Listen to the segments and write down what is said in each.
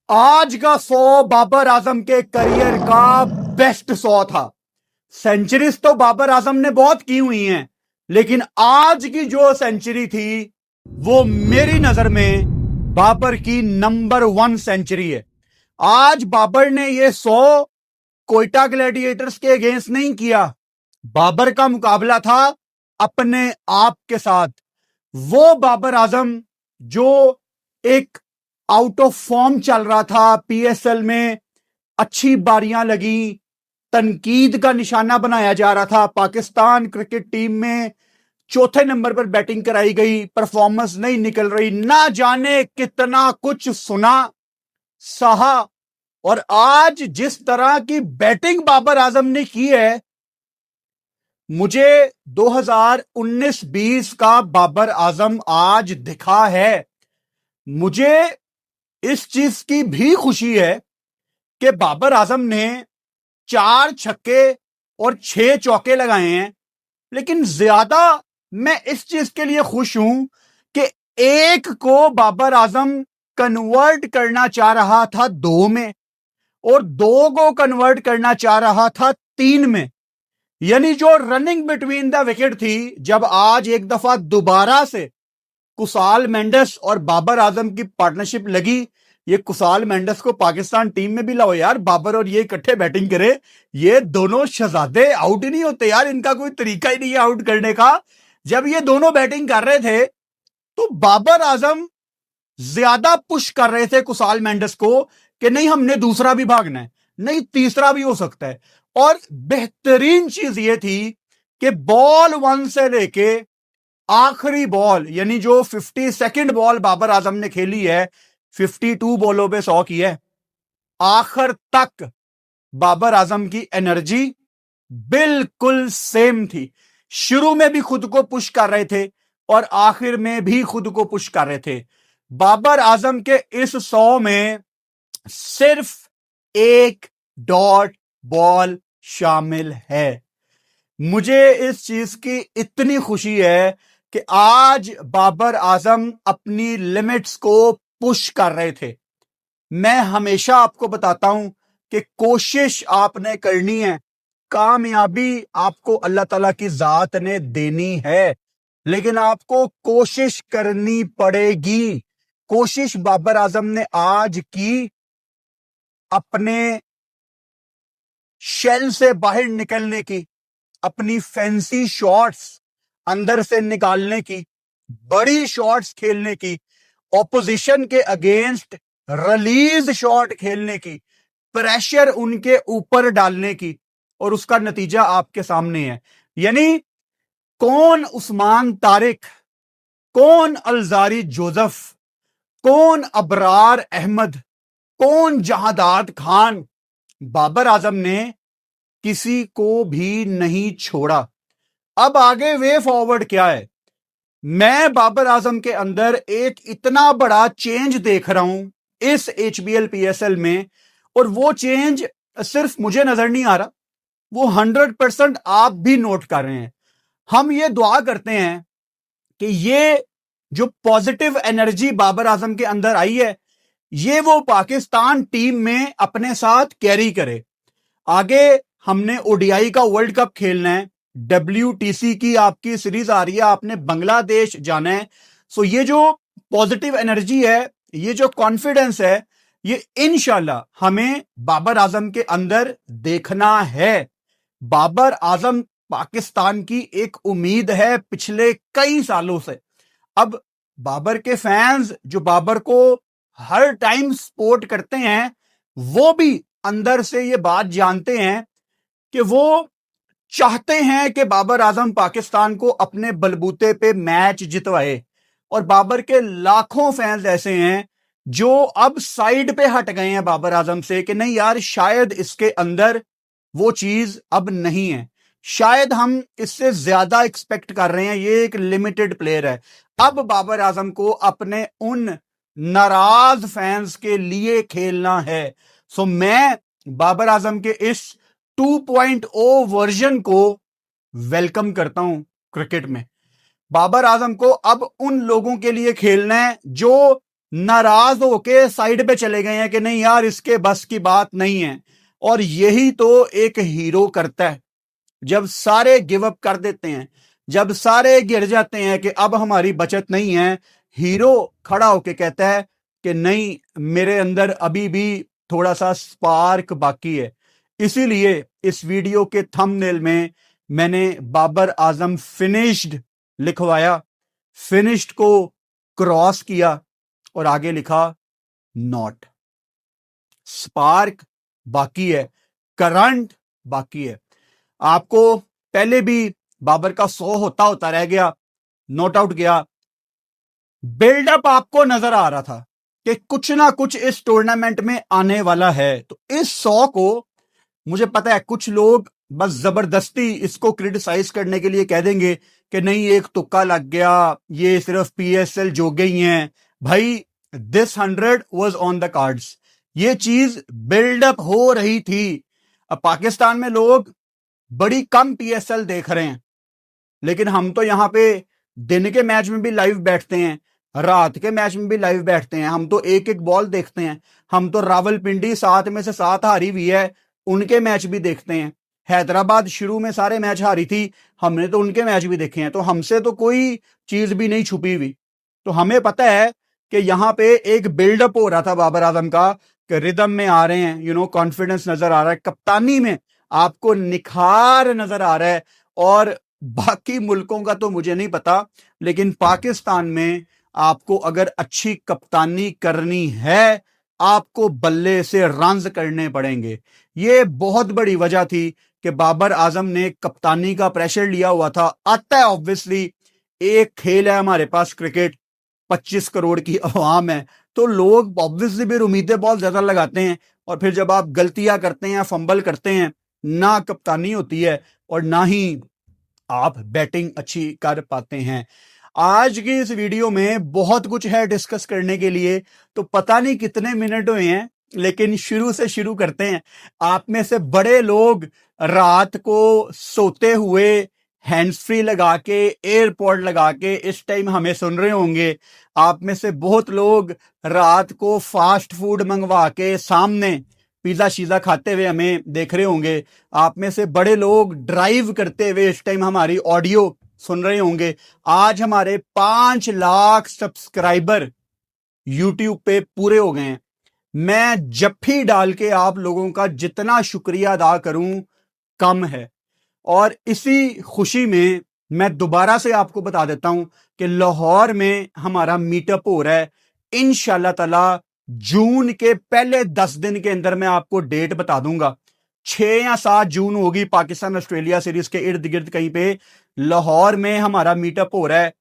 आज का 100 बाबर आजम के करियर का बेस्ट 100 था। सेंचुरीज तो बाबर आजम ने बहुत की हुई हैं, लेकिन आज की जो सेंचुरी थी वो मेरी नजर में बाबर की नंबर 1 सेंचुरी है। आज बाबर ने ये 100 कोयटा ग्लैडिएटर्स के अगेंस्ट नहीं किया। बाबर का मुकाबला था अपने आप के साथ। वो बाबर आजम जो एक आउट ऑफ फॉर्म चल रहा था, पीएसएल में अच्छी बारियां लगी, तनकीद का निशाना बनाया जा रहा था, पाकिस्तान क्रिकेट टीम में चौथे नंबर पर बैटिंग कराई गई, परफॉर्मेंस नहीं निकल रही, ना जाने कितना कुछ सुना सहा। और आज जिस तरह की बैटिंग बाबर आजम ने की है, मुझे 2019-20 का बाबर आजम आज दिखा है। मुझे इस चीज की भी खुशी है कि बाबर आजम ने 4 छक्के और 6 चौके लगाए हैं, लेकिन ज्यादा मैं इस चीज के लिए खुश हूं कि एक को बाबर आजम कन्वर्ट करना चाह रहा था 2 में और 2 को कन्वर्ट करना चाह रहा था 3 में। यानी जो रनिंग बिटवीन द विकेट थी, जब आज एक दफा दोबारा से कुसाल मेंडिस और बाबर आजम की पार्टनरशिप लगी, ये कुसाल मेंडिस को पाकिस्तान टीम में भी लाओ यार, बाबर और ये इकट्ठे बैटिंग करे। ये दोनों शहजादे आउट ही नहीं होते यार, इनका कोई तरीका ही नहीं है आउट करने का। जब ये दोनों बैटिंग कर रहे थे तो बाबर आजम ज्यादा पुश कर रहे थे कुसाल मेंडिस को कि नहीं, हमने दूसरा भी भागना है, नहीं तीसरा भी हो सकता है। और बेहतरीन चीज ये थी कि बॉल 1 से लेके आखिरी बॉल, यानी जो 52nd बॉल बाबर आजम ने खेली है, 52 बॉलों पे 100 की है, आखिर तक बाबर आजम की एनर्जी बिल्कुल सेम थी। शुरू में भी खुद को पुश कर रहे थे और आखिर में भी खुद को पुश कर रहे थे। बाबर आजम के इस 100 में सिर्फ एक डॉट बॉल शामिल है। मुझे इस चीज की इतनी खुशी है कि आज बाबर आजम अपनी लिमिट्स को पुश कर रहे थे। मैं हमेशा आपको बताता हूं कि कोशिश आपने करनी है, कामयाबी आपको अल्लाह ताला की जात ने देनी है, लेकिन आपको कोशिश करनी पड़ेगी। कोशिश बाबर आजम ने आज की अपने शेल से बाहर निकलने की, अपनी फैंसी शॉट्स अंदर से निकालने की, बड़ी शॉट्स खेलने की, ऑपोजिशन के अगेंस्ट रिलीज शॉट खेलने की, प्रेशर उनके ऊपर डालने की, और उसका नतीजा आपके सामने है। यानी कौन उस्मान तारिक, कौन अलजारी जोसेफ, कौन अबरार अहमद, कौन जहादात खान, बाबर आजम ने किसी को भी नहीं छोड़ा। अब आगे वे फॉरवर्ड क्या है? मैं बाबर आजम के अंदर एक इतना बड़ा चेंज देख रहा हूं इस एचबीएल पीएसएल में, और वो चेंज सिर्फ मुझे नजर नहीं आ रहा, वो 100% आप भी नोट कर रहे हैं। हम ये दुआ करते हैं कि ये जो पॉजिटिव एनर्जी बाबर आजम के अंदर आई है, ये वो पाकिस्तान टीम में अपने साथ कैरी करे। आगे हमने ओडीआई का वर्ल्ड कप खेलना है, WTC की आपकी सीरीज आ रही है, आपने बांग्लादेश जाना है। सो ये जो पॉजिटिव एनर्जी है, ये जो कॉन्फिडेंस है, ये इंशाल्लाह हमें बाबर आजम के अंदर देखना है। बाबर आजम पाकिस्तान की एक उम्मीद है पिछले कई सालों से। अब बाबर के फैंस जो बाबर को हर टाइम सपोर्ट करते हैं, वो भी अंदर से ये बात जानते हैं कि वो चाहते हैं कि बाबर आजम पाकिस्तान को अपने बलबूते पे मैच जितवाए। और बाबर के लाखों फैंस ऐसे हैं जो अब साइड पे हट गए हैं बाबर आजम से कि नहीं यार, शायद इसके अंदर वो चीज अब नहीं है, शायद हम इससे ज्यादा एक्सपेक्ट कर रहे हैं, ये एक लिमिटेड प्लेयर है। अब बाबर आजम को अपने उन नाराज फैंस के लिए खेलना है। सो मैं बाबर आजम के इस 2.0 वर्जन को वेलकम करता हूं क्रिकेट में। बाबर आजम को अब उन लोगों के लिए खेलना है जो नाराज होके साइड पे चले गए हैं कि नहीं यार इसके बस की बात नहीं है। और यही तो एक हीरो करता है, जब सारे गिव अप कर देते हैं, जब सारे गिर जाते हैं कि अब हमारी बचत नहीं है, हीरो खड़ा होके कहता है कि नहीं, मेरे अंदर अभी भी थोड़ा सा स्पार्क बाकी है। इसीलिए इस वीडियो के थंबनेल में मैंने बाबर आजम फिनिश्ड लिखवाया, फिनिश्ड को क्रॉस किया और आगे लिखा नॉट। स्पार्क बाकी है, करंट बाकी है। आपको पहले भी बाबर का 100 होता रह गया, नॉट आउट गया। बिल्डअप आपको नजर आ रहा था कि कुछ ना कुछ इस टूर्नामेंट में आने वाला है। तो इस 100 को मुझे पता है कुछ लोग बस जबरदस्ती इसको क्रिटिसाइज करने के लिए कह देंगे कि नहीं एक तुक्का लग गया, ये सिर्फ पीएसएल जोगे ही हैं। भाई this 100 was on the cards, ये चीज बिल्डअप हो रही थी। अब पाकिस्तान में लोग बड़ी कम पीएसएल देख रहे हैं, लेकिन हम तो यहां पे दिन के मैच में भी लाइव बैठते हैं, रात के मैच में भी लाइव बैठते हैं। हम तो एक एक बॉल देखते हैं। हम तो रावलपिंडी 7 में से 7 हारी हुई है, उनके मैच भी देखते हैं। हैदराबाद शुरू में सारे मैच हारी थी, हमने तो उनके मैच भी देखे हैं। तो हमसे तो कोई चीज भी नहीं छुपी हुई। तो हमें पता है कि यहां पे एक बिल्डअप हो रहा था बाबर आजम का, कि रिदम में आ रहे हैं, कॉन्फिडेंस नजर आ रहा है, कप्तानी में आपको निखार नजर आ रहा है। और बाकी मुल्कों का तो मुझे नहीं पता, लेकिन पाकिस्तान में आपको अगर अच्छी कप्तानी करनी है, आपको बल्ले से रन्स करने पड़ेंगे। ये बहुत बड़ी वजह थी कि बाबर आजम ने कप्तानी का प्रेशर लिया हुआ था। आता है ऑब्वियसली, एक खेल है हमारे पास क्रिकेट, 25 करोड़ की आवाम है, तो लोग ऑब्वियसली भी उम्मीदें बहुत ज्यादा लगाते हैं। और फिर जब आप गलतियां करते हैं, फंबल करते हैं, ना कप्तानी होती है और ना ही आप बैटिंग अच्छी कर पाते हैं। आज की इस वीडियो में बहुत कुछ है डिस्कस करने के लिए, तो पता नहीं कितने मिनट हुए हैं, लेकिन शुरू से शुरू करते हैं। आप में से बड़े लोग रात को सोते हुए हैंड्स फ्री लगा के, एयरपॉड लगा के इस टाइम हमें सुन रहे होंगे। आप में से बहुत लोग रात को फास्ट फूड मंगवा के सामने पिज्जा शीजा खाते हुए हमें देख रहे होंगे। आप में से बड़े लोग ड्राइव करते हुए इस टाइम हमारी ऑडियो सुन रहे होंगे। आज हमारे 5 लाख सब्सक्राइबर यूट्यूब पे पूरे हो गए हैं। मैं जफ्फी डाल के आप लोगों का जितना शुक्रिया अदा करूं कम है। और इसी खुशी में मैं दोबारा से आपको बता देता हूं कि लाहौर में हमारा मीटअप हो रहा है। इंशाल्लाह ताला जून के पहले 10 दिन के अंदर मैं आपको डेट बता दूंगा। 6 या 7 जून होगी, पाकिस्तान ऑस्ट्रेलिया सीरीज के इर्द गिर्द कहीं पे लाहौर में हमारा मीटअप हो रहा है।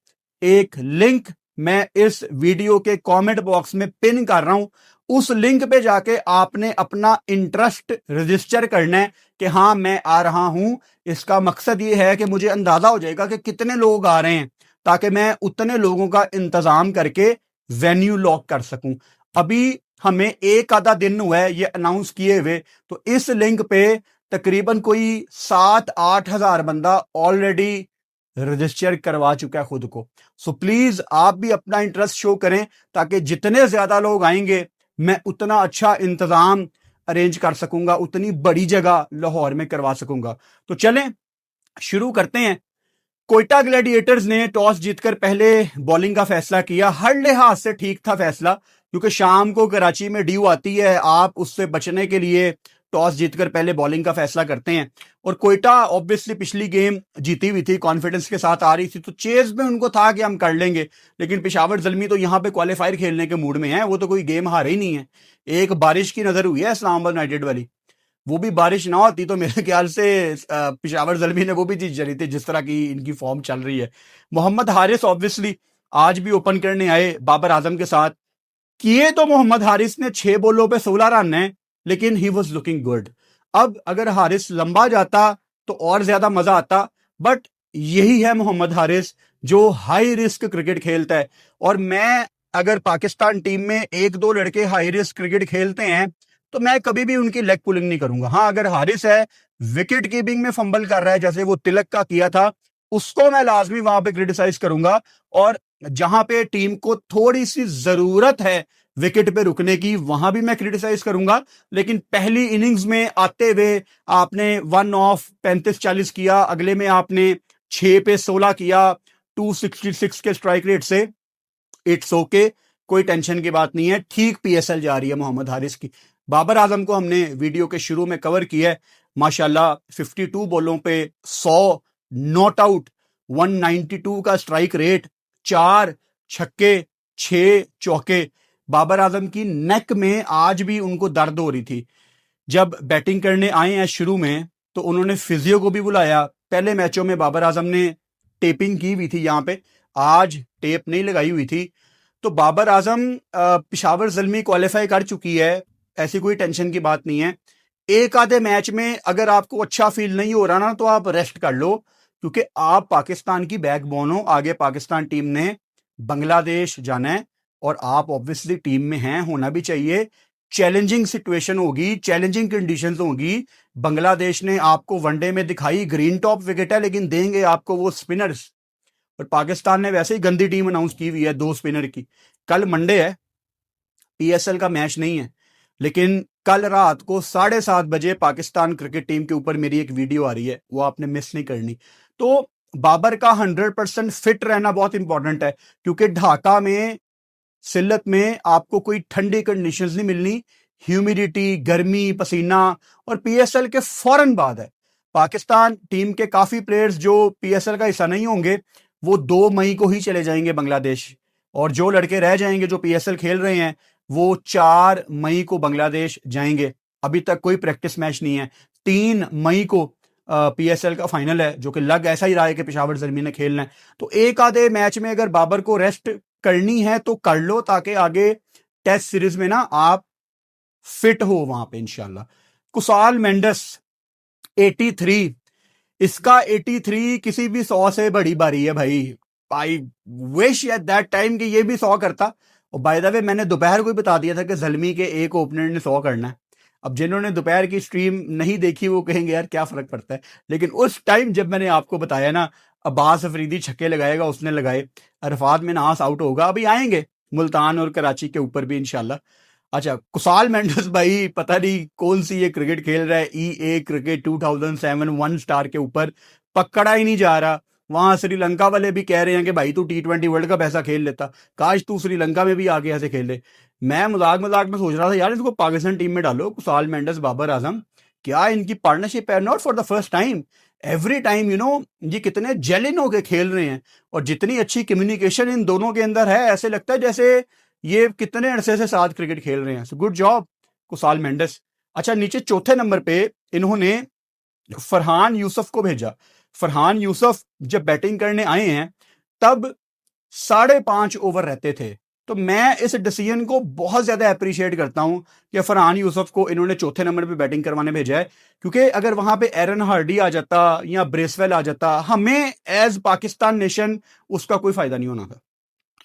एक लिंक मैं इस वीडियो के कमेंट बॉक्स में पिन कर रहा हूं। उस लिंक पे जाके आपने अपना इंटरेस्ट रजिस्टर करना है कि हाँ मैं आ रहा हूं। इसका मकसद ये है कि मुझे अंदाजा हो जाएगा कि कितने लोग आ रहे हैं, ताकि मैं उतने लोगों का इंतजाम करके वेन्यू लॉक कर सकूं। अभी हमें एक आधा दिन हुआ है ये अनाउंस किए हुए, तो इस लिंक पे तकरीबन कोई 7-8 हजार बंदा ऑलरेडी रजिस्टर करवा चुका है खुद को। सो प्लीज आप भी अपना इंटरेस्ट शो करें, ताकि जितने ज्यादा लोग आएंगे मैं उतना अच्छा इंतजाम अरेंज कर सकूंगा, उतनी बड़ी जगह लाहौर में करवा सकूंगा। तो चलें शुरू करते हैं। कोयटा ग्लैडिएटर्स ने टॉस जीतकर पहले बॉलिंग का फैसला किया। हर लिहाज से ठीक था फैसला, क्योंकि शाम को कराची में ड्यू आती है, आप उससे बचने के लिए टॉस जीतकर पहले बॉलिंग का फैसला करते हैं। और कोयटा ऑब्वियसली पिछली गेम जीती हुई थी, कॉन्फिडेंस के साथ आ रही थी, तो चेज में उनको था कि हम कर लेंगे। लेकिन पेशावर ज़ल्मी तो यहां पे क्वालिफायर खेलने के मूड में है, वो तो कोई गेम हारे ही नहीं है। एक बारिश की नजर हुई है इस्लामाबाद यूनाइटेड वाली, वो भी बारिश ना होती तो मेरे ख्याल से पेशावर ज़ल्मी ने वो भी जीत जली थी, जिस तरह की इनकी फॉर्म चल रही है। मोहम्मद हारिस ऑब्वियसली आज भी ओपन करने आए बाबर आजम के साथ। किए तो मोहम्मद हारिस ने 6 बॉलों पे 16 रन है, लेकिन ही वॉज लुकिंग गुड। अब अगर हारिस लंबा जाता तो और ज्यादा मजा आता, बट यही है मोहम्मद हारिस जो हाई रिस्क क्रिकेट खेलता है। और मैं अगर पाकिस्तान टीम में 1-2 लड़के हाई रिस्क क्रिकेट खेलते हैं तो मैं कभी भी उनकी लेग पुलिंग नहीं करूंगा। हाँ, अगर हारिस है विकेट कीपिंग में फंबल कर रहा है, जैसे वो तिलक का किया था, उसको मैं लाजमी वहां पे क्रिटिसाइज करूंगा। और जहां पे टीम को थोड़ी सी जरूरत है विकेट पे रुकने की, वहां भी मैं क्रिटिसाइज करूंगा। लेकिन पहली इनिंग्स में आते हुए आपने 1 ऑफ 35-40 किया, अगले में आपने 6 पे 16 किया 266 के स्ट्राइक रेट से। इट्स ओके, कोई टेंशन की बात नहीं है, ठीक पीएसएल जा रही है मोहम्मद हारिस की। बाबर आजम को हमने वीडियो के शुरू में कवर किया है, माशाल्लाह 52 बॉलों पे 100 नॉट आउट, 192 का स्ट्राइक रेट, 4 छक्के 6 चौके। बाबर आजम की नेक में आज भी उनको दर्द हो रही थी। जब बैटिंग करने आए हैं शुरू में तो उन्होंने फिजियो को भी बुलाया। पहले मैचों में बाबर आजम ने टेपिंग की हुई थी यहां पे, आज टेप नहीं लगाई हुई थी। तो बाबर आजम पिशावर ज़ल्मी क्वालिफाई कर चुकी है, ऐसी कोई टेंशन की बात नहीं है। एक आधे मैच में अगर आपको अच्छा फील नहीं हो रहा ना तो आप रेस्ट कर लो, क्योंकि आप पाकिस्तान की बैकबोन हो। आगे पाकिस्तान टीम ने बांग्लादेश जाना है और आप ऑब्वियसली टीम में हैं, होना भी चाहिए। चैलेंजिंग सिचुएशन होगी, चैलेंजिंग कंडीशंस होगी। बांग्लादेश ने आपको वनडे में दिखाई ग्रीन टॉप विकेट है, लेकिन देंगे आपको वो स्पिनर्स। और पाकिस्तान ने वैसे ही गंदी टीम अनाउंस की हुई है 2 स्पिनर की। कल मंडे है, पीएसएल का मैच नहीं है, लेकिन कल रात को 7:30 बजे पाकिस्तान क्रिकेट टीम के ऊपर मेरी एक वीडियो आ रही है, वो आपने मिस नहीं करनी। तो बाबर का 100% फिट रहना बहुत इंपॉर्टेंट है, क्योंकि ढाका में, सिल्लत में आपको कोई ठंडी कंडीशंस नहीं मिलनी, ह्यूमिडिटी, गर्मी, पसीना। और पीएसएल के फौरन बाद है, पाकिस्तान टीम के काफी प्लेयर्स जो पीएसएल का हिस्सा नहीं होंगे वो 2 मई को ही चले जाएंगे बांग्लादेश, और जो लड़के रह जाएंगे जो पीएसएल खेल रहे हैं वो 4 मई को बांग्लादेश जाएंगे। अभी तक कोई प्रैक्टिस मैच नहीं है। 3 मई को पीएसएल का फाइनल है, जो कि लग ऐसा ही रहा है कि पेशावर ज़ल्मी ने खेलना है। तो एक आधे मैच में अगर बाबर को रेस्ट करनी है तो कर लो, ताकि आगे टेस्ट सीरीज में ना आप फिट हो वहां पे इंशाल्लाह। कुसाल मेंडस 83, इसका 83 किसी भी 100 से बड़ी बारी है भाई। I wish at that time कि ये भी 100 करता। और बाय द वे मैंने दोपहर को ही बता दिया था कि ज़ल्मी के एक ओपनर ने 100 करना है। अब जिन्होंने दोपहर की स्ट्रीम नहीं देखी वो कहेंगे यार क्या फर्क पड़ता है, लेकिन उस टाइम जब मैंने आपको बताया ना अब्बास अफरीदी छक्के लगाएगा, उसने लगाए, अरफात मिन्हास आउट होगा, अभी आएंगे मुल्तान और कराची के ऊपर भी इंशाल्लाह। अच्छा, कुसाल मेंडस भाई पता नहीं कौन सी ये क्रिकेट खेल रहा है, ईए क्रिकेट 2007 1 स्टार के ऊपर पकड़ा ही नहीं जा रहा। वहां श्रीलंका वाले भी कह रहे हैं कि भाई तू T20 वर्ल्ड कप ऐसा खेल लेता, काश तू श्रीलंका में भी आके ऐसे खेल ले। मैं मजाक मजाक में सोच रहा था यार इसको पाकिस्तान टीम में डालो, कुसाल मेंडस बाबर आजम, क्या इनकी पार्टनरशिप है। Not for the first time, every time ये कितने जेलिन होके खेल रहे हैं, और जितनी अच्छी कम्युनिकेशन इन दोनों के अंदर है, ऐसे लगता है जैसे ये कितने अरसे से साथ क्रिकेट खेल रहे हैं। So good job Kusal Mendis. अच्छा, नीचे चौथे नंबर पे इन्होंने फरहान यूसुफ को भेजा। फरहान यूसुफ जब बैटिंग करने आए हैं तब 5.5 ओवर रहते थे। तो मैं इस डिसीजन को बहुत ज्यादा अप्रिशिएट करता हूं कि फरहान यूसुफ को इन्होंने चौथे नंबर पे बैटिंग करवाने भेजा है, क्योंकि अगर वहां पे एरन हार्डी आ जाता या ब्रेसवेल आ जाता, हमें एज पाकिस्तान नेशन उसका कोई फायदा नहीं होना था।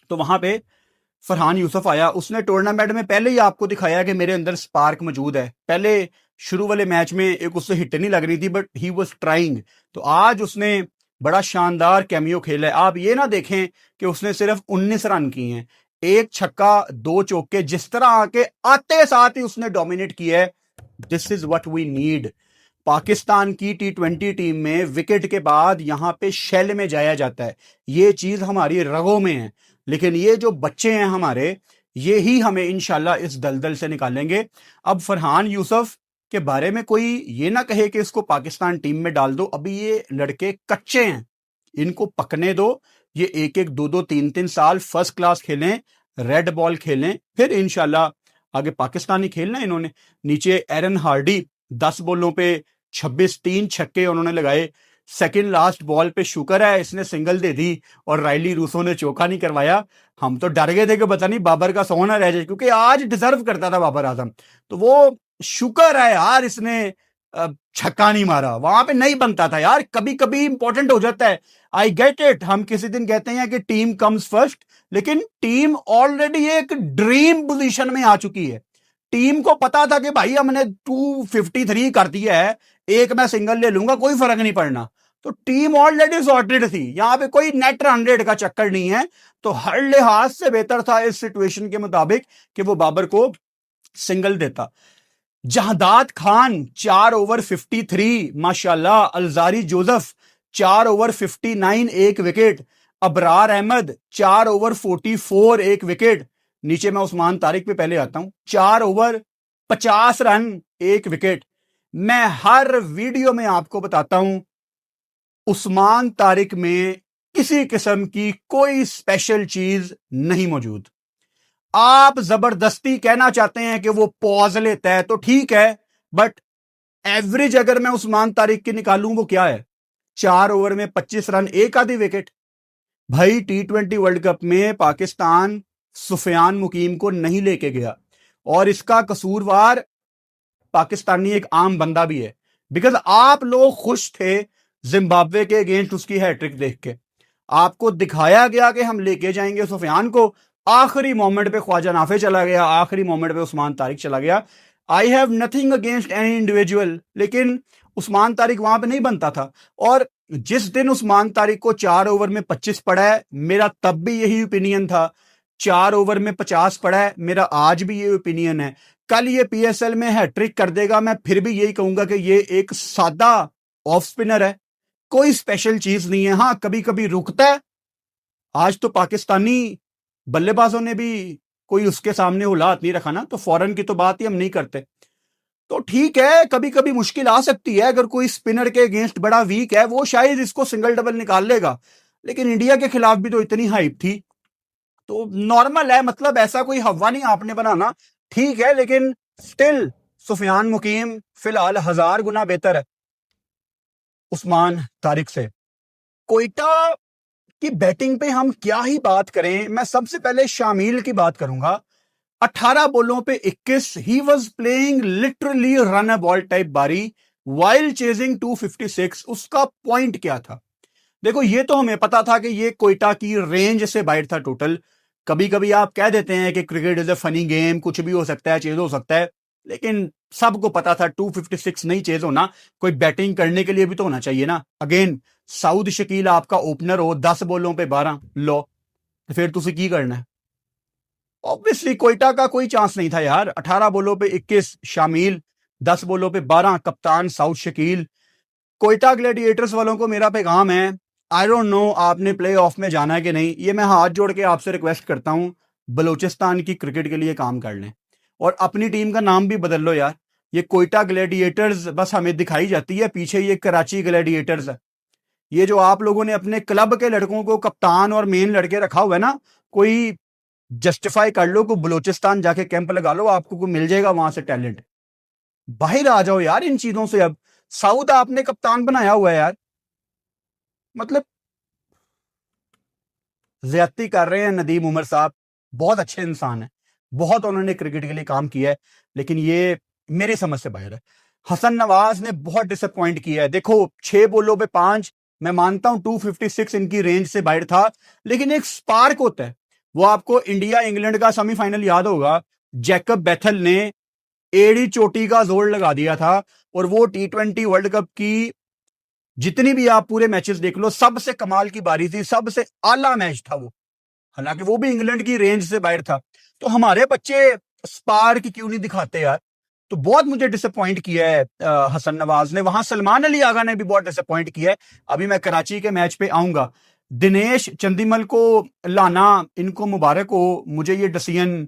तो वहां पे फरहान यूसुफ आया, उसने टूर्नामेंट में पहले ही आपको दिखाया कि मेरे अंदर स्पार्क मौजूद है। पहले शुरू वाले मैच में एक उससे हिट नहीं लग रही थी, बट ही वाज ट्राइंग। तो आज उसने बड़ा शानदार कैमियो खेला है। आप ये ना देखें कि उसने सिर्फ 19 रन किए हैं, 1 छक्का 2 चौके, जिस तरह आके आते साथ ही उसने डोमिनेट किया है। This is what we need. Pakistan की T20 टीम में विकेट के बाद यहां पे शेल में जाया जाता है, ये चीज हमारी रगों में है। लेकिन ये जो बच्चे हैं हमारे, ये ही हमें इंशाल्लाह इस दलदल से निकालेंगे। अब फरहान यूसुफ के बारे में कोई ये ना कहे कि इसको पाकिस्तान टीम में डाल दो, अभी ये लड़के कच्चे हैं, इनको पकने दो। ये 1-1 2-2 3-3 साल फर्स्ट क्लास खेलें, रेड बॉल खेलें, फिर इंशाल्लाह आगे पाकिस्तानी खेलना इन्होंने। नीचे एरन हार्डी 10 बॉलों पे 26, 3 छक्के उन्होंने लगाए। सेकंड लास्ट बॉल पे शुक्र है इसने सिंगल दे दी और राइली रूसो ने चौका नहीं करवाया। हम तो डर गए थे कि पता नहीं बाबर का सोना रह जाए, क्योंकि आज डिजर्व करता था बाबर आजम। तो वो शुक्र है यार इसने छक्का नहीं मारा, वहां पे नहीं बनता था यार। कभी कभी इंपॉर्टेंट हो जाता है, आई गेट इट। हम किसी दिन कहते हैं कि टीम कम्स फर्स्ट, लेकिन टीम ऑलरेडी एक ड्रीम पोजीशन में आ चुकी है। टीम को पता था कि भाई हमने 253 कर दिया है, एक मैं सिंगल ले लूंगा, कोई फर्क नहीं पड़ना। तो टीम ऑलरेडी सॉर्टेड थी, यहां पे कोई नेट 100 का चक्कर नहीं है। तो हर लिहाज से बेहतर था इस सिचुएशन के मुताबिक कि वो बाबर को सिंगल देता। जहदाद खान 4 ओवर 53 माशाल्लाह। अलजारी जोसेफ 4 ओवर 59 एक विकेट। अबरार अहमद 4 ओवर 44 एक विकेट। नीचे मैं उस्मान तारिक पे पहले आता हूं, 4 ओवर 50 रन एक विकेट। मैं हर वीडियो में आपको बताता हूं उस्मान तारिक में किसी किस्म की कोई स्पेशल चीज नहीं मौजूद। आप जबरदस्ती कहना चाहते हैं कि वो पॉज लेता है तो ठीक है, बट एवरेज अगर मैं उस्मान तारिक की निकालूं वो क्या है? 4 ओवर में 25 रन एक आधी विकेट। भाई T20 वर्ल्ड कप में पाकिस्तान सुफियान मुकीम को नहीं लेके गया और इसका कसूरवार पाकिस्तानी एक आम बंदा भी है, बिकॉज आप लोग खुश थे जिम्बाब्वे के अगेंस्ट उसकी हैट्रिक देख के। आपको दिखाया गया कि हम लेके जाएंगे सुफियान को, आखिरी मोमेंट पे ख्वाजा नाफे चला गया, आखिरी मोमेंट पे उस्मान तारिक चला गया। I have nothing against any individual, लेकिन उस्मान तारिक वहां पे नहीं बनता था। और जिस दिन उस्मान तारिक को 4 ओवर में 25 पड़ा है, मेरा तब भी यही ओपिनियन था। 4 ओवर में 50 पड़ा है, मेरा आज भी ये ओपिनियन है। कल ये PSL में हैट्रिक कर देगा, मैं फिर भी यही कहूंगा कि ये एक सादा ऑफ स्पिनर है, कोई स्पेशल चीज नहीं है। हां, कभी कभी रुकता है। आज तो पाकिस्तानी बल्लेबाजों ने भी कोई उसके सामने उलात नहीं रखा ना, तो फौरन की तो बात ही हम नहीं करते। तो ठीक है, कभी कभी मुश्किल आ सकती है, अगर कोई स्पिनर के अगेंस्ट बड़ा वीक है वो शायद इसको सिंगल डबल निकाल लेगा, लेकिन इंडिया के खिलाफ भी तो इतनी हाइप थी, तो नॉर्मल है। मतलब ऐसा कोई हवा नहीं आपने बनाना, ठीक है, लेकिन स्टिल सुफियान मुकीम फिलहाल 1000 गुना बेहतर है उस्मान तारिक से। कोयटा की बैटिंग पे हम क्या ही बात करें। मैं सबसे पहले शामिल की बात करूंगा। 18 बॉलों पे 21, he was playing literally run a ball type बारी वाइल चेजिंग 256। उसका पॉइंट क्या था? देखो, ये तो हमें पता था कि ये कोयटा की रेंज से बाहर था टोटल। कभी कभी आप कह देते हैं कि cricket is a funny game, कुछ भी हो सकता है, चेज हो सकता है, लेकिन सबको पता था 256 नहीं चेज होना। कोई बैटिंग करने के लिए भी तो होना चाहिए ना। अगेन, साउद शकील आपका ओपनर हो, 10 बॉलों पे 12 लो, तो फिर तुसी की करना है? ऑब्वियसली कोयटा का कोई चांस नहीं था यार। 18 बॉलों पे 21 शामिल, 10 बॉलों पे 12 कप्तान साउद शकील। कोयटा ग्लैडिएटर्स वालों को मेरा पैगाम है, आई डोंट नो आपने प्ले ऑफ में जाना है कि नहीं, ये मैं हाथ जोड़ के आपसे रिक्वेस्ट करता हूं, बलूचिस्तान की क्रिकेट के लिए काम कर लें और अपनी टीम का नाम भी बदल लो यार। ये कोयटा ग्लैडिएटर्स बस हमें दिखाई जाती है, पीछे ये कराची ग्लैडिएटर्स है। ये जो आप लोगों ने अपने क्लब के लड़कों को कप्तान और मेन लड़के रखा हुआ है ना, कोई जस्टिफाई कर लो, को बलूचिस्तान जाके कैंप लगा लो, आपको को मिल जाएगा वहां से टैलेंट। बाहर आ जाओ यार इन चीजों से। अब साउथ आपने कप्तान बनाया हुआ है यार, मतलब ज्यादती कर रहे हैं। नदीम उमर साहब बहुत अच्छे इंसान है, बहुत उन्होंने क्रिकेट के लिए काम किया है, लेकिन ये मेरी समझ से बाहर है। हसन नवाज ने बहुत डिसअपॉइंट किया है। देखो, 6 बॉलों पे 5, मैं मानता हूं 256 इनकी रेंज से बाहर था, लेकिन एक स्पार्क होता है। वो आपको इंडिया इंग्लैंड का सेमीफाइनल याद होगा, जैकब बेथल ने एड़ी चोटी का जोर लगा दिया था, और वो T20 वर्ल्ड कप की जितनी भी आप पूरे मैचेस देख लो, सबसे कमाल की बारी थी, सबसे आला मैच था वो, हालांकि वो भी इंग्लैंड की रेंज से बाहर था। तो हमारे बच्चे स्पार्क क्यों नहीं दिखाते यार? तो बहुत मुझे डिसअपॉइंट किया है हसन नवाज ने। वहां सलमान अली आगा ने भी बहुत डिसअपॉइंट किया है। अभी मैं कराची के मैच पे आऊंगा। दिनेश चंदीमल को लाना, इनको मुबारक हो। मुझे ये डिसीजन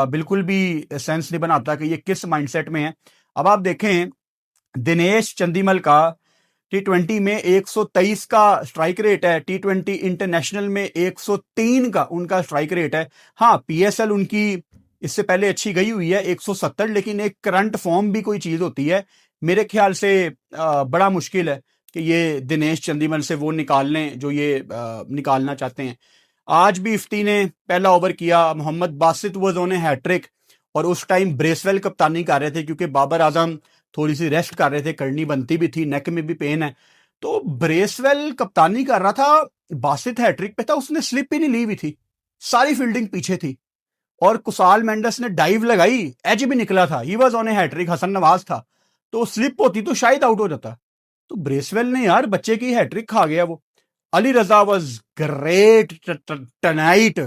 बिल्कुल भी सेंस नहीं बनाता कि ये किस माइंडसेट में है। अब आप देखें, दिनेश चंदीमल का T20 में 123 का स्ट्राइक रेट है, T20 इंटरनेशनल में 103 का उनका स्ट्राइक रेट है। हाँ, PSL उनकी इससे पहले अच्छी गई हुई है 170, लेकिन एक करंट फॉर्म भी कोई चीज होती है। मेरे ख्याल से बड़ा मुश्किल है कि ये दिनेश चंदीमल से वो निकाल लें जो ये निकालना चाहते हैं। आज भी इफ्ती ने पहला ओवर किया, मोहम्मद बासित वो जोने हैट्रिक, और उस टाइम ब्रेसवेल कप्तानी कर रहे थे क्योंकि बाबर आजम थोड़ी सी रेस्ट कर रहे थे, करनी बनती भी थी, नेक में भी पेन है, तो ब्रेसवेल कप्तानी कर रहा था। बासित हैट्रिक पे था, उसने स्लिप ही नहीं ली हुई थी, सारी फील्डिंग पीछे थी, और कुसाल मेंडस ने डाइव लगाई, एज भी निकला था, he was on a hattrick, Hasan Nawaz था, तो स्लिप होती तो शायद आउट हो जाता। तो ब्रेसवेल ने यार बच्चे की हैट्रिक खा गया वो। अली रजा वाज ग्रेट टनाइट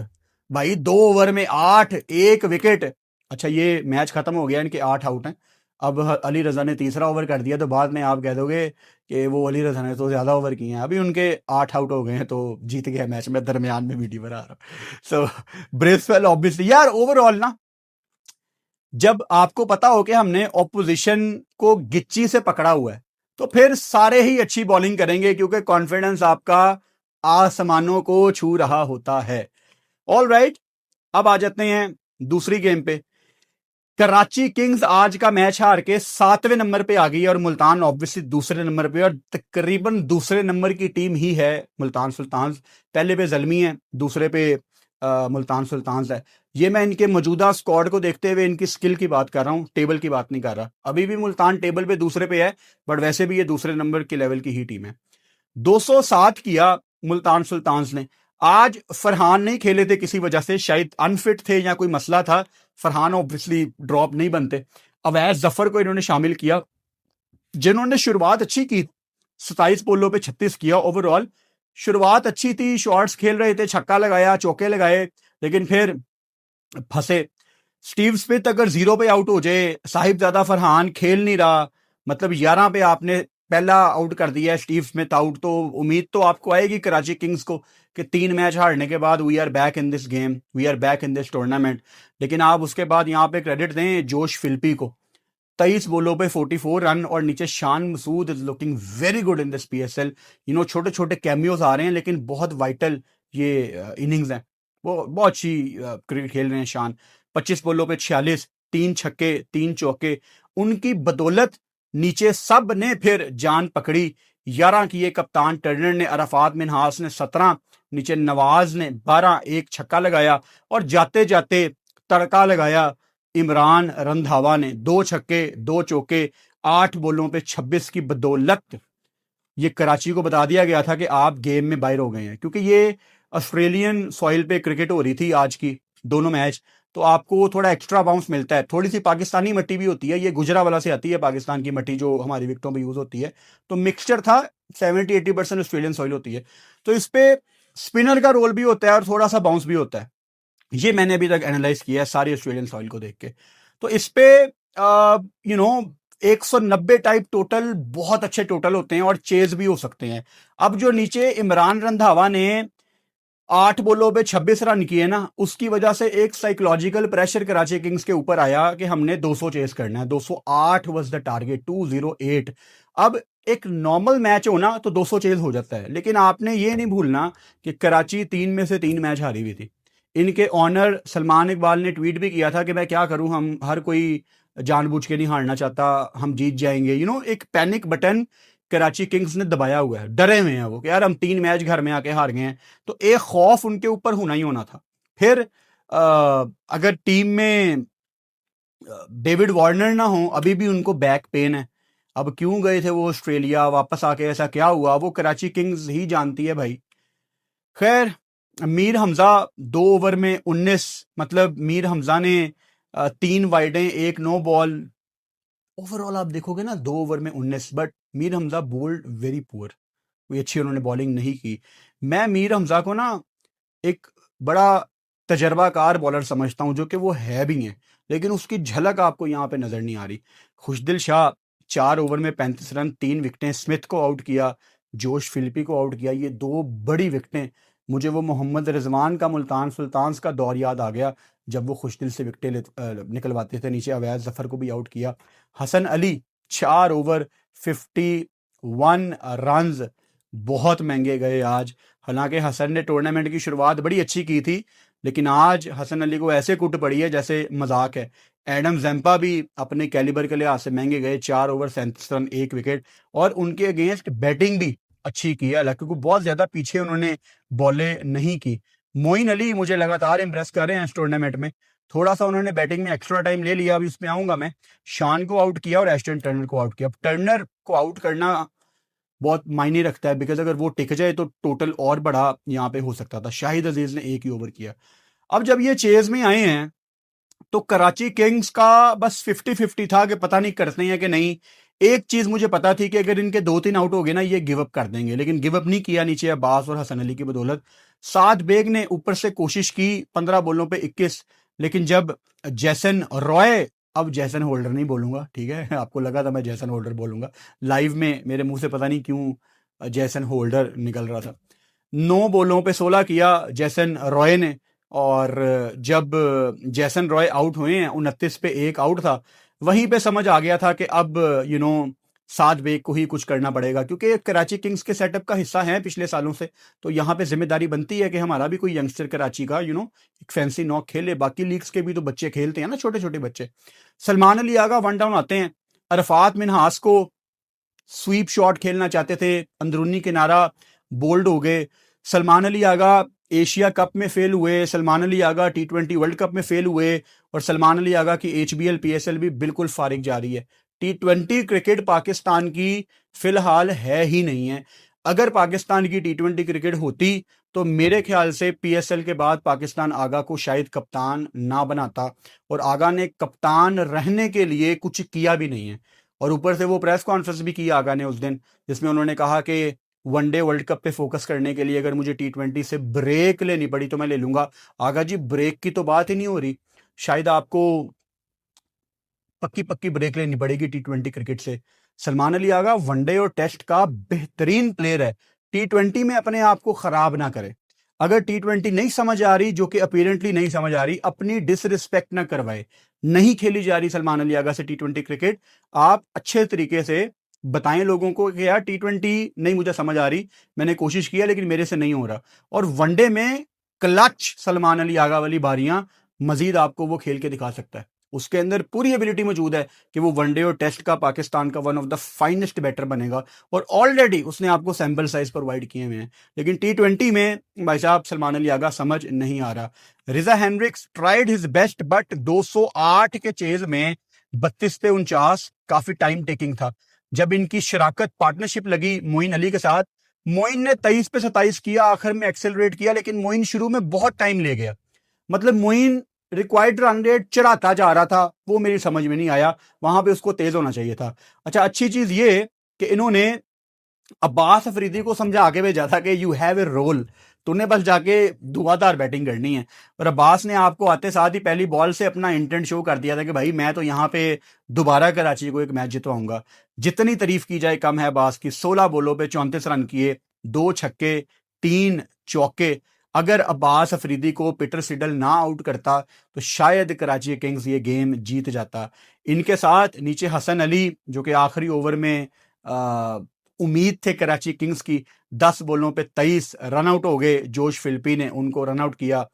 भाई, 2 ओवर में 8, 1 विकेट। अच्छा ये मैच खत्म हो गया, इनके 8 आउट हैं। अब अली रजा ने तीसरा ओवर कर दिया, तो बाद में आप कह दोगे कि वो अली रजा ने तो ज्यादा ओवर किए हैं। अभी उनके 8 आउट हो गए हैं, तो जीत गया मैच में। दरमियान में वीडियो बना रहा हूं। सो ब्रेसवेल ऑब्वियसली यार, ओवरऑल ना, जब आपको पता हो कि हमने ऑपोजिशन को गिच्ची से पकड़ा हुआ है, तो फिर सारे ही अच्छी बॉलिंग करेंगे, क्योंकि कॉन्फिडेंस आपका आसमानों को छू रहा होता है। ऑल राइट, अब आ जाते हैं दूसरी गेम पे। कराची किंग्स आज का मैच हार के 7वें नंबर पे आ गई है, और मुल्तान ऑब्वियसली दूसरे नंबर पे, और तकरीबन दूसरे नंबर की टीम ही है मुल्तान सुल्तान्स। पहले पे जलमी है, दूसरे पे मुल्तान सुल्तान्स है। ये मैं इनके मौजूदा स्क्वाड को देखते हुए इनकी स्किल की बात कर रहा हूं, टेबल की बात नहीं कर रहा। अभी भी मुल्तान टेबल पे दूसरे पे है, बट वैसे भी ये दूसरे नंबर के लेवल की ही टीम है। 207 किया मुल्तान सुल्तान्स ने। आज फरहान नहीं खेले थे किसी वजह से, शायद अनफिट थे या कोई मसला था। फरहान ऑब्वियसली ड्रॉप नहीं बनते। अवैध जफर को इन्होंने शामिल किया, जिन्होंने शुरुआत अच्छी की, 27 बोलों पे 36 किया। ओवरऑल शुरुआत अच्छी थी, शॉट्स खेल रहे थे, छक्का लगाया, चौके लगाए, लेकिन फिर फंसे। स्टीव स्मिथ अगर 0 पे आउट हो जाए, साहिबजादा फरहान खेल नहीं रहा, मतलब 11 पे आपने पहला आउट कर दिया है स्टीव स्मिथ आउट, तो उम्मीद तो आपको आएगी कराची किंग्स को कि 3 मैच हारने के बाद we are back in this game, we are back in this tournament. लेकिन आप उसके बाद यहाँ पे क्रेडिट दें जोश फिल्पी को, 23 बोलों पे 44 रन, और नीचे Shan Masood is looking very good in this PSL. छोटे छोटे कैमियोज आ रहे हैं, लेकिन बहुत वाइटल ये इनिंग्स हैं। वो बहुत अच्छी क्रिकेट खेल रहे हैं शान। 25 बोलों पे 46, 3 छक्के 3 चौके, उनकी बदौलत नीचे सब ने फिर जान पकड़ी। 11 किए कप्तान टर्नर ने, अरफात मिनहास ने 17, नीचे नवाज ने 12, एक छक्का लगाया, और जाते जाते तड़का लगाया इमरान रंधावा ने, 2 छक्के 2 चौके, 8 बोलों पे 26 की बदौलत ये कराची को बता दिया गया था कि आप गेम में बाहर हो गए हैं। क्योंकि ये ऑस्ट्रेलियन सॉइल पे क्रिकेट हो रही थी आज की दोनों मैच, तो आपको थोड़ा एक्स्ट्रा बाउंस मिलता है। थोड़ी सी पाकिस्तानी मिट्टी भी होती है, ये गुजरावाला से आती है पाकिस्तान की मिट्टी, जो हमारी विकेटों में यूज होती है। तो मिक्सचर था, 70-80% ऑस्ट्रेलियन सॉइल होती है, तो इस पे स्पिनर का रोल भी होता है और थोड़ा सा बाउंस भी होता है। ये मैंने अभी तक एनालाइज किया है सारी ऑस्ट्रेलियन सॉइल को देख के। तो इस पे 190 टाइप टोटल बहुत अच्छे टोटल होते हैं, और चेज भी हो सकते हैं। अब जो नीचे इमरान रंधावा ने 8 बोलों पे 26 रन किए ना, उसकी वजह से एक साइकोलॉजिकल प्रेशर कराची किंग्स के ऊपर आया कि हमने 200 चेस करना है। 208 वाज द टारगेट, 208। अब एक नॉर्मल मैच हो ना तो 200 चेस हो जाता है, लेकिन आपने ये नहीं भूलना कि कराची 3 में से 3 मैच हारी हुई थी। इनके ऑनर सलमान इकबाल ने ट्वीट भी किया था कि मैं क्या करूं, हम हर कोई जानबूझ के नहीं हारना चाहता, हम जीत जाएंगे। एक पैनिक बटन कराची किंग्स ने दबाया हुआ है, डरे हुए हैं वो कि यार हम 3 मैच घर में आके हार गए हैं। तो एक खौफ उनके ऊपर होना ही होना था। फिर अगर टीम में डेविड वार्नर ना हो, अभी भी उनको बैक पेन है। अब क्यों गए थे वो ऑस्ट्रेलिया, वापस आके ऐसा क्या हुआ, वो कराची किंग्स ही जानती है भाई। खैर, मीर हमजा 2 ओवर में 19, मतलब मीर हमजा ने 3 वाइडें 1 नो बॉल। ओवरऑल आप देखोगे ना 2 ओवर में 19, but Mir Hamza bowled very poor, कोई अच्छी उन्होंने बॉलिंग नहीं की। मैं मीर हमजा को ना एक बड़ा तजर्बाकार बॉलर समझता हूं, जो कि वो है भी है, लेकिन उसकी झलक आपको यहाँ पे नजर नहीं आ रही। खुशदिल शाह 4 ओवर में 35 रन, 3 विकेटें, स्मिथ को आउट किया, जोश फिलिपी को आउट किया, ये 2 बड़ी विकेटें। मुझे वो मोहम्मद रिजवान का मुल्तान सुल्तान्स का दौर याद आ गया, जब वो खुशदिल से विकेटें निकलवाते थे। नीचे अवैध जफर को भी आउट किया। हसन अली 4 ओवर 51 रन, बहुत महंगे गए आज। हालांकि हसन ने टूर्नामेंट की शुरुआत बड़ी अच्छी की थी, लेकिन आज हसन अली को ऐसे कुट पड़ी है जैसे मजाक है। एडम जैम्पा भी अपने कैलिबर के लिहाज से महंगे गए, 4 ओवर 37 रन, 1 विकेट, और उनके अगेंस्ट बैटिंग भी अच्छी की है, हालांकि बहुत ज्यादा पीछे उन्होंने बॉलें नहीं की। मोइन अली मुझे लगातार इंप्रेस कर रहे हैं इस टूर्नामेंट में। थोड़ा सा उन्होंने बैटिंग में एक्स्ट्रा टाइम ले लिया, अभी उसमें आऊंगा मैं। शान को आउट किया और एस्टन टर्नर को आउट किया। टर्नर को आउट करना बहुत मायने रखता है, बिकॉज अगर वो टिक जाए तो टोटल और बड़ा यहाँ पे हो सकता था। शाहिद अजीज ने 1 ही ओवर किया। अब जब ये चेज में आए हैं तो कराची किंग्स का बस 50-50 था कि पता नहीं करते हैं कि नहीं। एक चीज मुझे पता थी कि अगर इनके 2-3 आउट हो गए ना ये गिव अप कर देंगे, लेकिन गिव अप नहीं किया नीचे अब्बास और हसन अली की बदौलत। साद बेग ने ऊपर से कोशिश की 15 बॉलों पे 21, लेकिन जब जैसन रॉय, अब जैसन होल्डर नहीं बोलूंगा, ठीक है आपको लगा था मैं जैसन होल्डर बोलूंगा, लाइव में मेरे मुंह से पता नहीं क्यों जैसन होल्डर निकल रहा था। 9 बॉलों पे 16 किया जैसन रॉय ने, और जब जैसन रॉय आउट हुए हैं 29 पे एक आउट था, वहीं पे समझ आ गया था कि अब साद बेग को ही कुछ करना पड़ेगा, क्योंकि कराची किंग्स के सेटअप का हिस्सा है पिछले सालों से। तो यहाँ पे जिम्मेदारी बनती है कि हमारा भी कोई यंगस्टर कराची का एक फैंसी नॉक खेले। बाकी लीग्स के भी तो बच्चे खेलते हैं ना, छोटे छोटे बच्चे। सलमान अली आगा 1 डाउन आते हैं। अरफात मिनहास को स्वीप शॉट खेलना चाहते थे, अंदरूनी किनारा बोल्ड हो गए। सलमान अली आगा एशिया कप में फेल हुए, Salman Ali Agha T20 world cup में फेल हुए, और सलमान अली आगा की HBL PSL भी बिल्कुल फारिग जा रही है। T20 क्रिकेट पाकिस्तान की फिलहाल है ही नहीं है। अगर पाकिस्तान की T20 क्रिकेट होती तो मेरे ख्याल से PSL के बाद पाकिस्तान आगा को शायद कप्तान ना बनाता, और आगा ने कप्तान रहने के लिए कुछ किया भी नहीं है। और ऊपर से वो प्रेस कॉन्फ्रेंस भी की आगा ने उस दिन, जिसमें उन्होंने कहा कि वनडे वर्ल्ड कप पे फोकस करने के लिए अगर मुझे T20 से ब्रेक लेनी पड़ी तो मैं ले लूंगा। आगा जी, ब्रेक की तो बात ही नहीं हो रही, शायद आपको पक्की पक्की ब्रेक लेनी पड़ेगी T20 क्रिकेट से। सलमान अली आगा वनडे और टेस्ट का बेहतरीन प्लेयर है, T20 में अपने आप को खराब ना करे। अगर T20 नहीं समझ आ रही, जो कि अपीरेंटली नहीं समझ आ रही, अपनी डिसरिस्पेक्ट ना करवाए। नहीं खेली जा रही सलमान अली आगा से T20 क्रिकेट, आप अच्छे तरीके से बताएं लोगों को कि यार T20 नहीं मुझे समझ आ रही, मैंने कोशिश किया लेकिन मेरे से नहीं हो रहा। और वनडे में क्लच सलमान अली आगा वाली बारियां मजीद आपको वो खेल के दिखा सकता है। उसके अंदर पूरी एबिलिटी मौजूद है कि वो वनडे और टेस्ट का पाकिस्तान का one of the finest batter बनेगा, और ऑलरेडी उसने आपको सैंपल साइज प्रोवाइड किए हुए हैं। लेकिन T20 में भाई साहब सलमान अली आगा समझ नहीं आ रहा। Reeza Hendricks tried his best, but 208 के चेज में 32 पे 49 काफी टाइम टेकिंग था। जब इनकी शराकत पार्टनरशिप लगी मोइन अली के साथ, मोइन ने 23 पे 27 किया, आखिर में एक्सेलरेट किया, लेकिन मोइन शुरू में बहुत टाइम ले गया। मतलब मोइन रिक्वायर्ड रन रेट चढ़ाता जा रहा था, वो मेरी समझ में नहीं आया, वहां पे उसको तेज होना चाहिए था। अच्छा, अच्छी चीज ये कि इन्होंने अब्बास अफरीदी को समझा के भेजा था कि यू हैव ए रोल, तूने बस जाके धुआंधार बैटिंग करनी है। और अब्बास ने आपको आते साथ ही पहली बॉल से अपना इंटेंट शो कर दिया था कि भाई मैं तो यहाँ पे दोबारा कराची को एक मैच जितवाऊंगा। जितनी तारीफ की जाए कम है अब्बास की। 16 बॉलों पे 34 रन किए, 2 छक्के 3 चौके। अगर अब्बास अफरीदी को पीटर सिडल ना आउट करता तो शायद कराची किंग्स ये गेम जीत जाता। इनके साथ नीचे हसन अली, जो कि आखिरी ओवर में उम्मीद थे कराची किंग्स की, 10 बॉलों पे 23 रन आउट हो गए। जोश फिलिपी ने उनको रन आउट किया।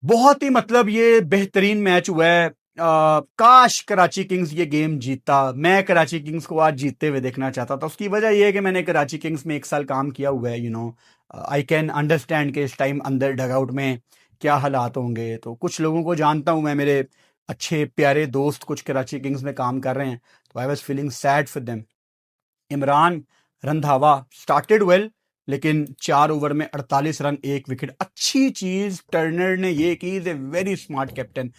बहुत ही मतलब ये बेहतरीन मैच हुआ है। काश कराची किंग्स ये गेम जीतता। मैं कराची किंग्स को आज जीतते हुए देखना चाहता था। उसकी वजह यह है कि मैंने कराची किंग्स में 1 साल काम किया हुआ है। आई कैन अंडरस्टैंड कि इस टाइम अंदर डगआउट में क्या हालात होंगे। तो कुछ लोगों को जानता हूं मैं, मेरे अच्छे प्यारे दोस्त कुछ कराची किंग्स में काम कर रहे हैं, तो I was feeling sad for them. Imran Randhawa started well, लेकिन 4 ओवर में 48 रन 1 विकेट। अच्छी चीज टर्नर ने ये की, is a very smart captain.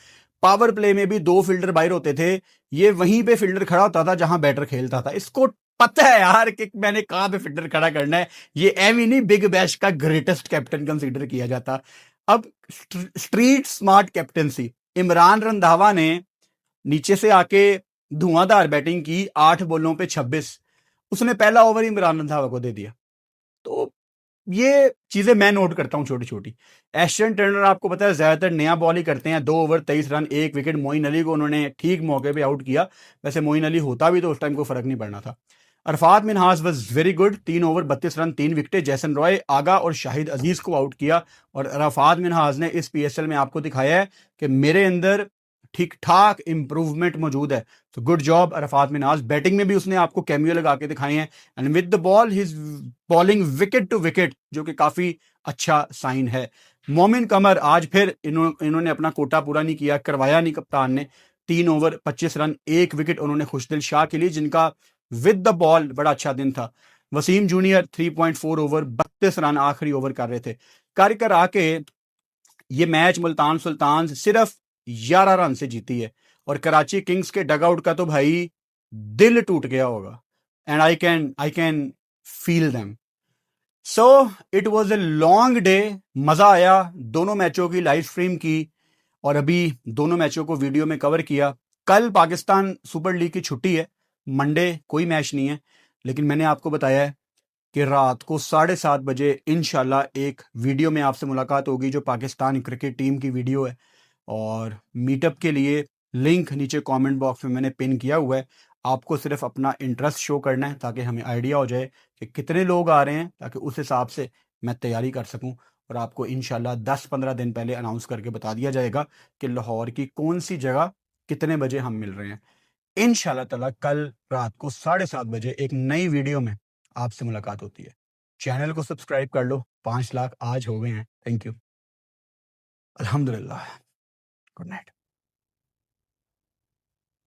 Power play में भी 2 फील्डर बाहर होते थे, ये वहीं पे फील्डर खड़ा होता था जहां बैटर खेलता था। इसको पता है यार कि मैंने कहां पे फील्डर खड़ा करना है। ये एम नहीं बिग बैश का ग्रेटेस्ट कैप्टन कंसीडर किया जाता। अब street smart captaincy, Imran Randhawa ने नीचे से आके धुआंधार बैटिंग की, 8 बॉलों पे 26। उसने पहला ओवर ही इमरान रंधावा को दे दिया। तो ये चीजें मैं नोट करता हूं छोटी छोटी। एशियन टर्नर आपको पता है ज्यादातर नया बॉल ही करते हैं। 2 over 23 run 1 wicket. Moeen Ali को उन्होंने ठीक मौके पे आउट किया। वैसे मोइन अली होता भी तो उस टाइम को फर्क नहीं पड़ना था। Arafat Minhas was very good, 3 over 32 run 3 wicket. Jason Roy आगा और शाहिद अजीज को आउट किया। और अरफात मिनहास ने इस PSL में आपको दिखाया है कि मेरे अंदर ठीक ठाक इंप्रूवमेंट मौजूद है। तो good job Arafat Minhas. Batting में भी उसने आपको कैमियो लगा के दिखाए हैं, and with the ball his bowling wicket to wicket, जो कि काफी अच्छा साइन है। मोमिन कमर आज फिर इन्होंने अपना कोटा पूरा नहीं किया, करवाया नहीं कप्तान ने। 3 ओवर 25 रन 1 विकेट उन्होंने खुशदिल शाह के लिए, जिनका विद द बॉल बड़ा अच्छा दिन था। वसीम जूनियर 3.4 ओवर 32 रन आखिरी ओवर कर रहे थे। कर आके ये मैच मुल्तान सुल्तान सिर्फ 11 रन से जीती है। और कराची किंग्स के डगआउट का तो भाई दिल टूट गया होगा। And I can feel them. So it was a long day. मजा आया दोनों मैचों की लाइव स्ट्रीम की और अभी दोनों मैचों को वीडियो में कवर किया। कल पाकिस्तान सुपर लीग की छुट्टी है, मंडे कोई मैच नहीं है, लेकिन मैंने आपको बताया है कि रात को 7:30 बजे इंशाल्लाह एक वीडियो में आपसे मुलाकात होगी जो पाकिस्तान क्रिकेट टीम की वीडियो है। और मीटअप के लिए लिंक नीचे कमेंट बॉक्स में मैंने पिन किया हुआ है। आपको सिर्फ अपना इंटरेस्ट शो करना है ताकि हमें आइडिया हो जाए कि कितने लोग आ रहे हैं, ताकि उस हिसाब से मैं तैयारी कर सकूं। और आपको इंशाल्लाह 10-15 दिन पहले अनाउंस करके बता दिया जाएगा कि लाहौर की कौन सी जगह कितने बजे हम मिल रहे हैं। इंशाल्लाह ताला कल रात को 7:30 बजे एक नई वीडियो में आपसे मुलाकात होती है। चैनल को सब्सक्राइब कर लो, 5 लाख आज हो गए हैं। Thank you. अल्हम्दुलिल्लाह। Good night.